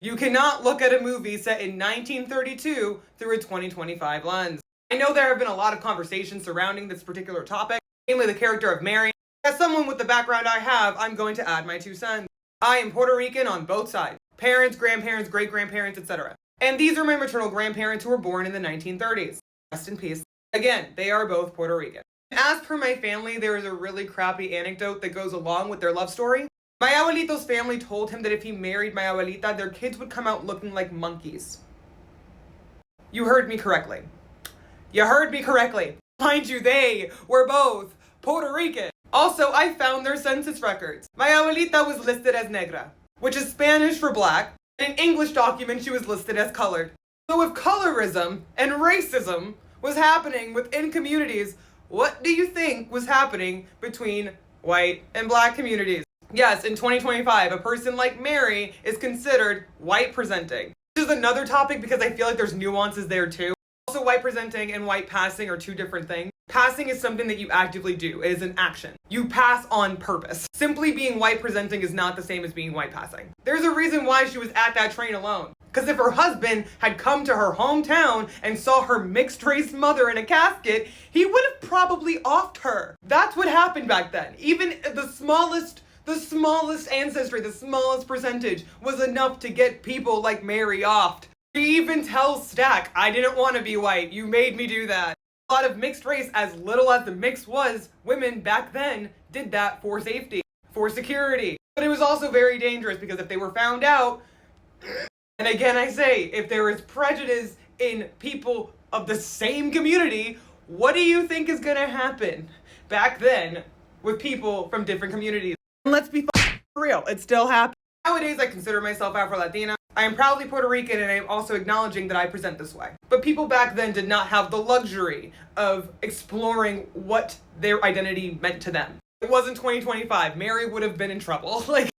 You cannot look at a movie set in 1932 through a 2025 lens. I know there have been a lot of conversations surrounding this particular topic, namely the character of Mary. As someone with the background I have, I'm going to add my 2 cents. I am Puerto Rican on both sides. Parents, grandparents, great-grandparents, etc. And these are my maternal grandparents who were born in the 1930s. Rest in peace. Again, they are both Puerto Rican. As per my family, there is a really crappy anecdote that goes along with their love story. My abuelito's family told him that if he married my abuelita, their kids would come out looking like monkeys. You heard me correctly. You heard me correctly. Mind you, they were both Puerto Rican. Also, I found their census records. My abuelita was listed as negra, which is Spanish for black, and in English documents she was listed as colored. So if colorism and racism was happening within communities, what do you think was happening between white and black communities? Yes, in 2025, a person like Mary is considered white presenting. This is another topic because I feel like there's nuances there too. Also, white presenting and white passing are two different things. Passing is something that you actively do. It is an action. You pass on purpose. Simply being white presenting is not the same as being white passing. There's a reason why she was at that train alone. Because if her husband had come to her hometown and saw her mixed race mother in a casket, he would have probably offed her. That's what happened back then. Even the smallest ancestry, the smallest percentage was enough to get people like Mary offed. She even tells Stack, I didn't want to be white, you made me do that. A lot of mixed race, as little as the mix was, women back then did that for safety, for security. But it was also very dangerous because if they were found out, and again I say, if there is prejudice in people of the same community, what do you think is gonna happen back then with people from different communities? And let's be for real, it still happens. Nowadays I consider myself Afro-Latina. I am proudly Puerto Rican and I am also acknowledging that I present this way. But people back then did not have the luxury of exploring what their identity meant to them. It wasn't 2025. Mary would have been in trouble.